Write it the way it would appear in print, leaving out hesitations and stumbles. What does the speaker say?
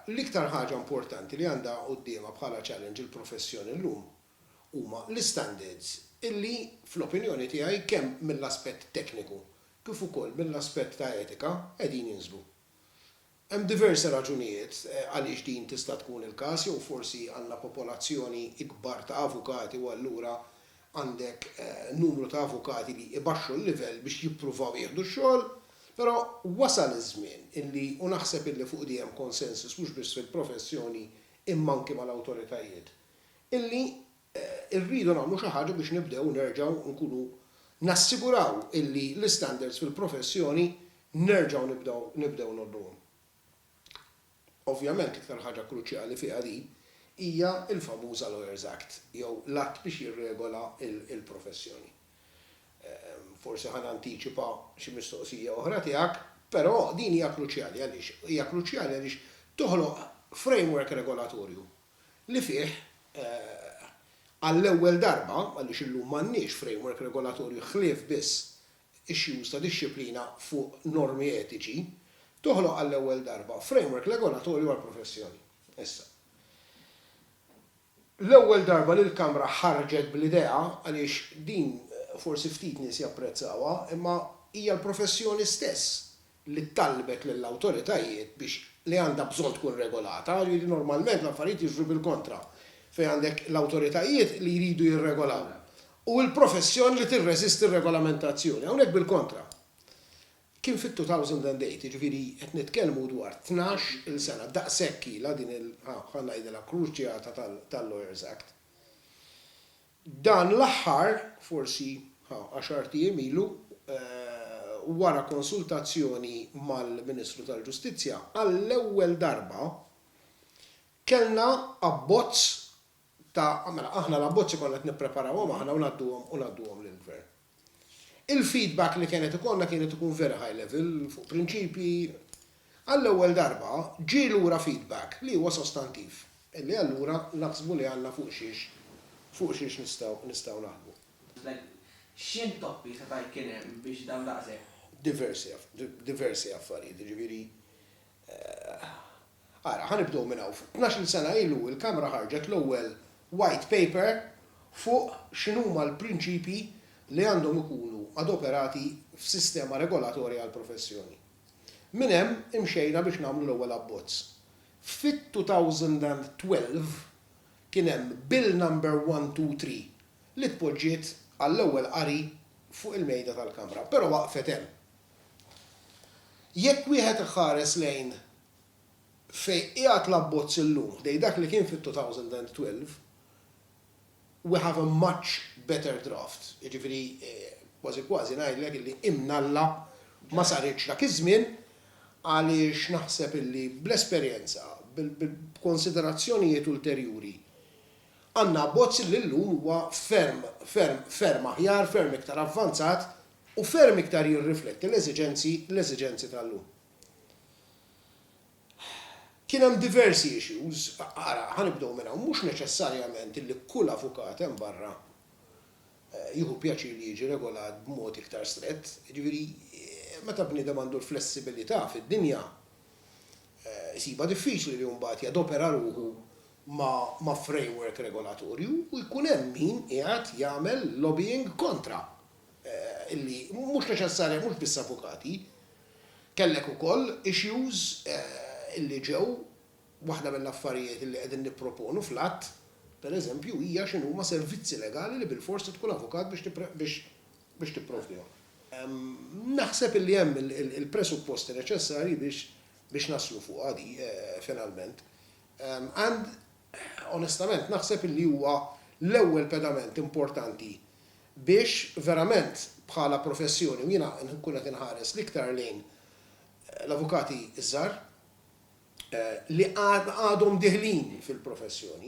l-iktar ħaġa importanti li għandha qudiemha bħala challenge il-professjoni llum huma l-standards illi fl-opinjoni tiegħi kemm mill-aspett tekniku kif ukoll mill-aspett ta' etika qegħdin jinżlu. Hemm diversi raġunijiet għaliex din tista' tkun il-każ jew forsi għandna popolazzjoni ikbar ta' avukati u allura għandek numru ta' avukati li ibaxxu l-livell biex jippruvaw jieħdu x-xogħol, però wasal iż-żmien illi u naħseb illi fuq di hemm konsensus mhux biss fil-professjoni imma anke mal-awtoritajiet. Illi rridu nagħmlu xi ħaġa biex nibdew nerġgħu nkunu nassiguraw illi l-standards fil-professjoni nerġgħu nibdew nodduhom. Ovvjament iktar ħaġa kruċjali fiha di hija l-famuża Lawyers Act jew l-att biex jirregola il-professjoni. Forsi ħan antiċipa xi mistoqsija oħra tiegħek, però din hija kruċjali għaliex hija kruċjali għaliex toħloq framework regolatorju li fih għall-ewwel darba għaliex illum m'għandniex framework regolatorju ħlief biss issues ta' dixxilpina fuq normi etiċi, toħloq għall-ewwel darba framework regolatorju għall-professjoni. Issa. L-ewwel darba li l-Kamra ħarġet bl-idea għaliex din forsi ftit nies japprezzawha, imma hija l-professjoni stess li ttalbet lill-awtoritajiet biex li għandha bżonn tkun regolata, li normalment l-affarijiet jiġru bil-kontra fejn għandek l-awtoritajiet li jridu jirregolaw u l-professjoni li tirreżisti r-regolamentazzjoni, hawnhekk bil-kontra. Kien fit-2008, ġifieri qed nitkellmu dwar 12 il-sena daqshekk ilha din ngħidilha kruċjata tal-Lawyers Act. Dan l-aħħar forsi 10 ijiem ilu wara konsultazzjoni mal-Ministru tal-Ġustizzja għall-ewwel darba kellna abbozz ta' aħna l-abbozzi konna qed nippreparawhom aħna u ngħadduhom lill-Gvern. Il-feedback li kienet ikun vera high level fuq prinċipji. Għall-ewwel darba ġie lura feedback li huwa sostantiv. Illi allura naħsbu li għandna fuq xiex nistgħu naħdmu. X'in toppi ta' kien hemm biex dan daqshekk? Diversi affarijiet, ġifieri. Ara, ħanibdew minn hawn. 12 sena ilu il-Kamra ħarġet l-ewwel white paper fuq x'inhuma l-prinċipji li għandhom ikunu adoperati f'sistema regolatorja għall-professjoni. Min hemm imxejna biex nagħmlu l-ewwel abbozz. Fit-2012 kien hemm Bill number 123 li tpoġġiet għall-ewwel qari fuq il-mejda tal-Kamra, però waqfet hemm. Jekk wieħed iħares lejn fejn qiegħed l-abbozz illum dej dak li kien fit-2012, we have a much better draft. Jiġifieri kważi ngħidlek illi imnalla ma saritx dak iż-żmien għaliex naħseb illi bl-esperjenza, bil-konsiderazzjonijiet ulterjuri għandna abbozz li llum huwa ferm aħjar, ferm iktar avvanzat u ferm iktar jirrifletti l-eżiġenzi tal-lum. Kien hemm diversi issues, ara ħanibdew minn hawn mhux neċessarjament illi kull avukat hemm barra jieħu pjaċir li jiġi regolat b'mod iktar strett, jiġifieri meta bniedem għandu l-flessibilità fid-dinja isiba diffiċli li mbagħad jadopera ruħu ma' framework regolatorju u jkun hemm min qiegħed jagħmel lobbying kontra. Illi mhux neċessarja mhux biss avukati, kellek ukoll issues illi ġew waħda mill-affarijiet illi qegħdin nipproponu fl-att, pereżempju hija x'inhuma servizzi legali li bil-fors tkun avukat biex tipprovdihom. Naħseb illi hemm il-presupposti neċessarji biex naslu fuq għadi finalment. And onestament naħseb illi huwa l-ewwel pedament importanti biex verament bħala professjoni u jiena nkun qed inħares l-iktar lejn l-avukati iż-żgħar li għadhom diħlin fil-professjoni.